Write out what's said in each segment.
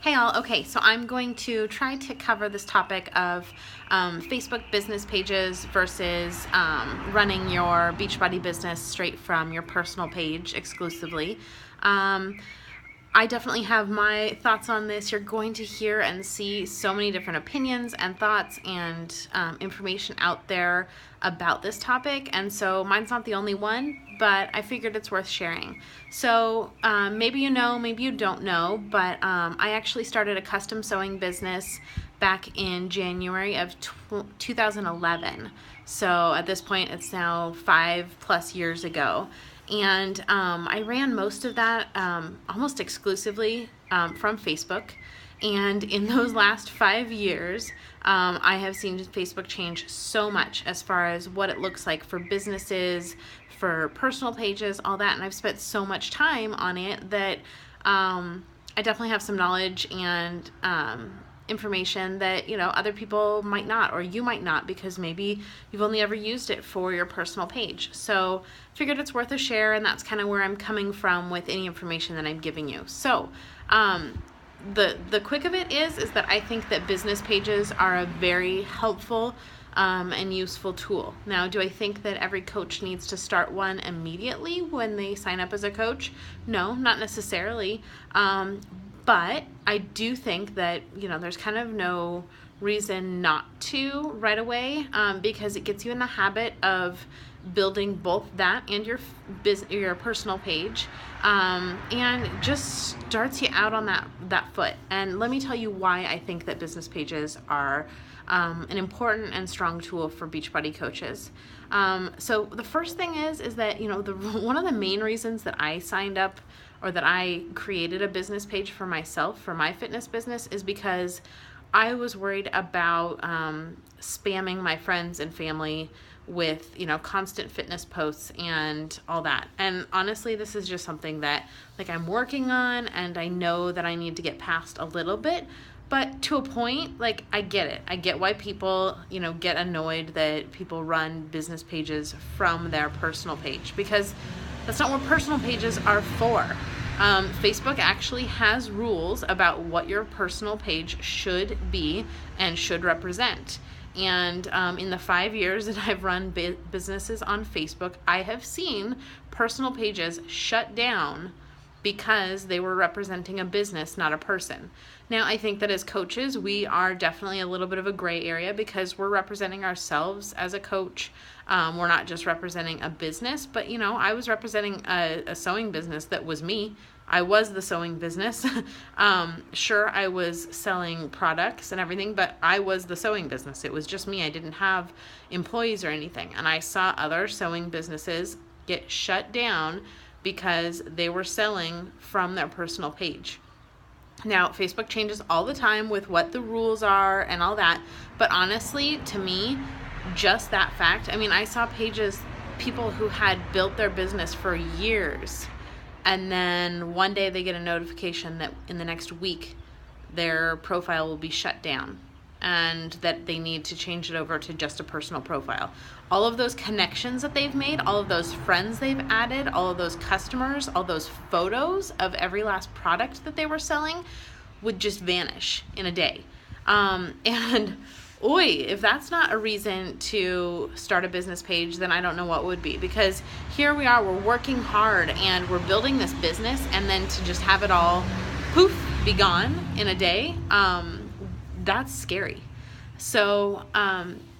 Hey all, okay, so I'm going to try to cover this topic of Facebook business pages versus running your Beachbody business straight from your personal page exclusively. I definitely have my thoughts on this. You're going to hear and see so many different opinions and thoughts and information out there about this topic, and so mine's not the only one, but I figured it's worth sharing. So maybe you know, maybe you don't know, but I actually started a custom sewing business back in January of 2011. So at this point, it's now 5+ years ago. And I ran most of that almost exclusively from Facebook. And in those last 5 years, I have seen Facebook change so much as far as what it looks like for businesses, for personal pages, all that. And I've spent so much time on it that I definitely have some knowledge and information that other people might not, or you might not, because maybe you've only ever used it for your personal page. So figured it's worth a share, and that's kind of where I'm coming from with any information that I'm giving you. So the quick of it is that I think that business pages are a very helpful and useful tool. Now, do I think that every coach needs to start one immediately when they sign up as a coach? No, not necessarily. But I do think that, there's kind of no reason not to right away, because it gets you in the habit of building both that and your personal page, and just starts you out on that foot. And let me tell you why I think that business pages are an important and strong tool for Beachbody coaches. So the first thing is that one of the main reasons that I signed up, or that I created a business page for myself, for my fitness business, is because I was worried about spamming my friends and family with constant fitness posts and all that. And honestly, this is just something that I'm working on, and I know that I need to get past a little bit. But to a point, I get it. I get why people, get annoyed that people run business pages from their personal page, because that's not what personal pages are for. Facebook actually has rules about what your personal page should be and should represent. And in the 5 years that I've run businesses on Facebook, I have seen personal pages shut down because they were representing a business, not a person. Now, I think that as coaches, we are definitely a little bit of a gray area, because we're representing ourselves as a coach. We're not just representing a business, but I was representing a sewing business that was me. I was the sewing business. Sure, I was selling products and everything, but I was the sewing business. It was just me. I didn't have employees or anything. And I saw other sewing businesses get shut down because they were selling from their personal page. Now, Facebook changes all the time with what the rules are and all that, but honestly, to me, just that fact, I saw people who had built their business for years, and then one day they get a notification that in the next week their profile will be shut down, and that they need to change it over to just a personal profile. All of those connections that they've made, all of those friends they've added, all of those customers, all those photos of every last product that they were selling would just vanish in a day. And if that's not a reason to start a business page, then I don't know what would be. Because here we are, we're working hard and we're building this business, and then to just have it all poof, be gone in a day, that's scary. So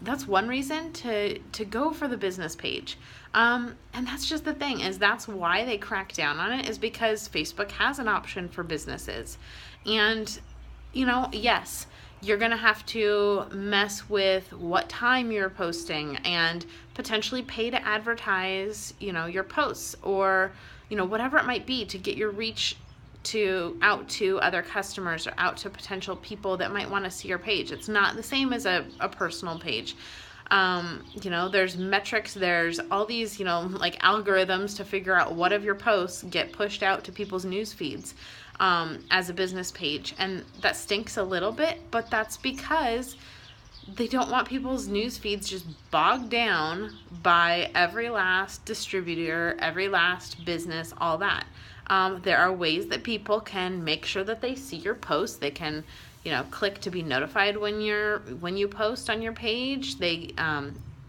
that's one reason to go for the business page. And that's just the thing, is that's why they crack down on it, is because Facebook has an option for businesses. And, yes, you're going to have to mess with what time you're posting, and potentially pay to advertise, your posts, or, whatever it might be, to get your reach out to other customers, or out to potential people that might want to see your page. It's not the same as a personal page. There's metrics, there's all these, algorithms to figure out what of your posts get pushed out to people's news feeds as a business page. And that stinks a little bit, but that's because they don't want people's news feeds just bogged down by every last distributor, every last business, all that. There are ways that people can make sure that they see your posts. They can, click to be notified when you post on your page.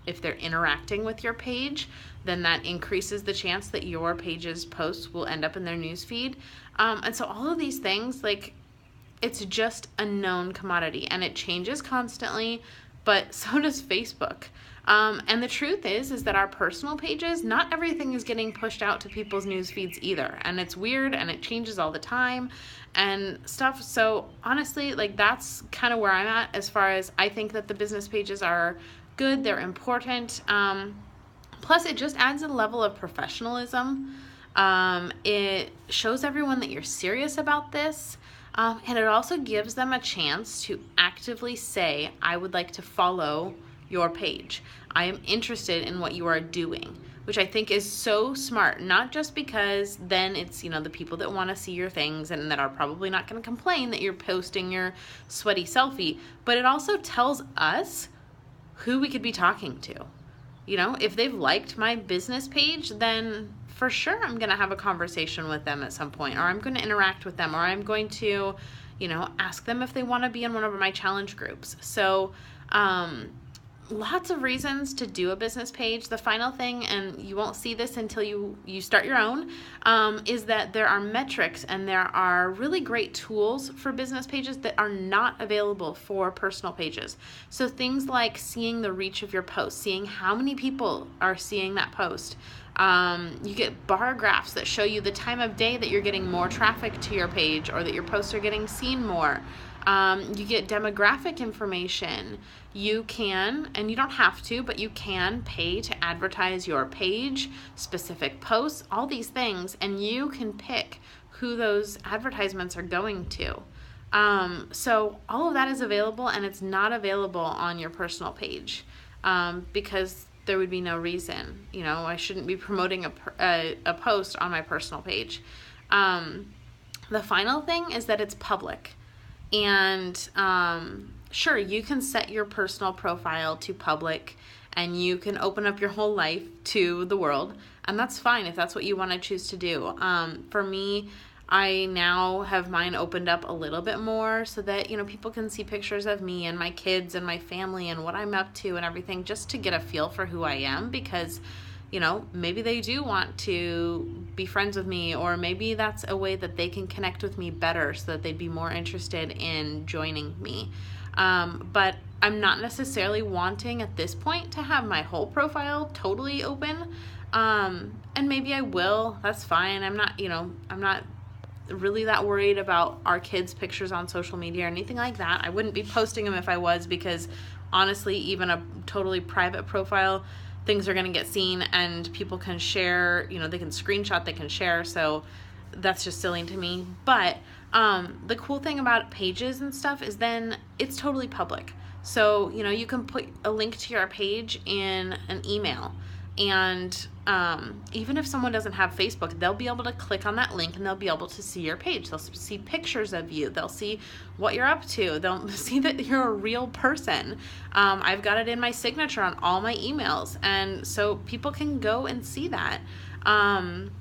If they're interacting with your page, then that increases the chance that your page's posts will end up in their newsfeed. And so all of these things, it's just a known commodity, and it changes constantly, but so does Facebook. And the truth is that our personal pages, not everything is getting pushed out to people's news feeds either. And it's weird, and it changes all the time and stuff. So honestly, that's kind of where I'm at as far as I think that the business pages are good. They're important. Plus, it just adds a level of professionalism. It shows everyone that you're serious about this. And it also gives them a chance to actively say, I would like to follow your page. I am interested in what you are doing, which I think is so smart, not just because then it's, the people that want to see your things and that are probably not going to complain that you're posting your sweaty selfie, but it also tells us who we could be talking to. If they've liked my business page, then for sure I'm going to have a conversation with them at some point, or I'm going to interact with them, or I'm going to, ask them if they want to be in one of my challenge groups. So, lots of reasons to do a business page. The final thing, and you won't see this until you start your own, is that there are metrics and there are really great tools for business pages that are not available for personal pages. So things like seeing the reach of your post, seeing how many people are seeing that post. You get bar graphs that show you the time of day that you're getting more traffic to your page or that your posts are getting seen more. You get demographic information. You can, and you don't have to, but you can pay to advertise your page, specific posts, all these things, and you can pick who those advertisements are going to. So all of that is available, and it's not available on your personal page, because there would be no reason. I shouldn't be promoting a post on my personal page. The final thing is that it's public. And sure, you can set your personal profile to public, and you can open up your whole life to the world, and that's fine if that's what you want to choose to do. For me, I now have mine opened up a little bit more so that, people can see pictures of me and my kids and my family and what I'm up to and everything, just to get a feel for who I am, because maybe they do want to be friends with me, or maybe that's a way that they can connect with me better so that they'd be more interested in joining me. But I'm not necessarily wanting at this point to have my whole profile totally open. And maybe I will. That's fine. I'm not really that worried about our kids' pictures on social media or anything like that. I wouldn't be posting them if I was, because honestly, even a totally private profile, things are going to get seen and people can share, they can screenshot, they can share. So that's just silly to me. But the cool thing about pages and stuff is then it's totally public. So, you can put a link to your page in an email. And even if someone doesn't have Facebook, they'll be able to click on that link and they'll be able to see your page. They'll see pictures of you. They'll see what you're up to. They'll see that you're a real person. I've got it in my signature on all my emails. And so people can go and see that. And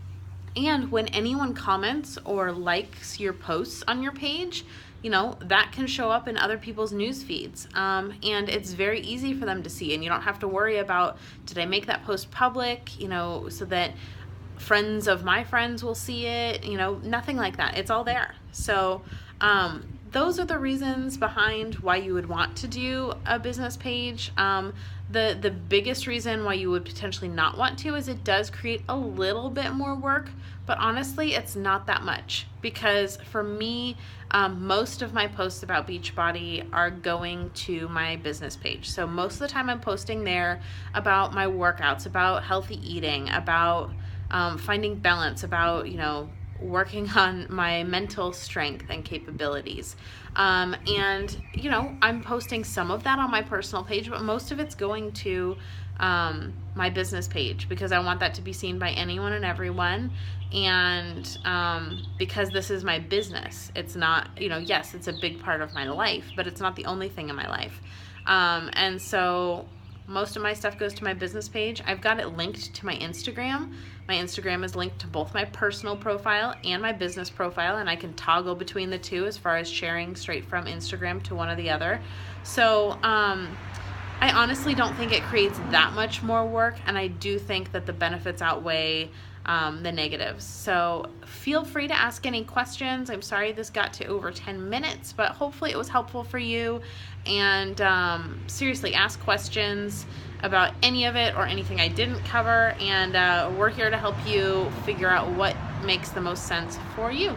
when anyone comments or likes your posts on your page, that can show up in other people's news feeds. And it's very easy for them to see, and you don't have to worry about, did I make that post public, so that friends of my friends will see it, nothing like that. It's all there. So, those are the reasons behind why you would want to do a business page. The biggest reason why you would potentially not want to is it does create a little bit more work, but honestly, it's not that much, because for me, most of my posts about Beachbody are going to my business page. So most of the time I'm posting there about my workouts, about healthy eating, about finding balance, about, working on my mental strength and capabilities. And, I'm posting some of that on my personal page, but most of it's going to my business page, because I want that to be seen by anyone and everyone. And because this is my business, it's not, yes, it's a big part of my life, but it's not the only thing in my life. And so most of my stuff goes to my business page. I've got it linked to my Instagram. My Instagram is linked to both my personal profile and my business profile, and I can toggle between the two as far as sharing straight from Instagram to one or the other. So I honestly don't think it creates that much more work, and I do think that the benefits outweigh the negatives. So feel free to ask any questions. I'm sorry this got to over 10 minutes, but hopefully it was helpful for you. And seriously, ask questions about any of it or anything I didn't cover, and we're here to help you figure out what makes the most sense for you.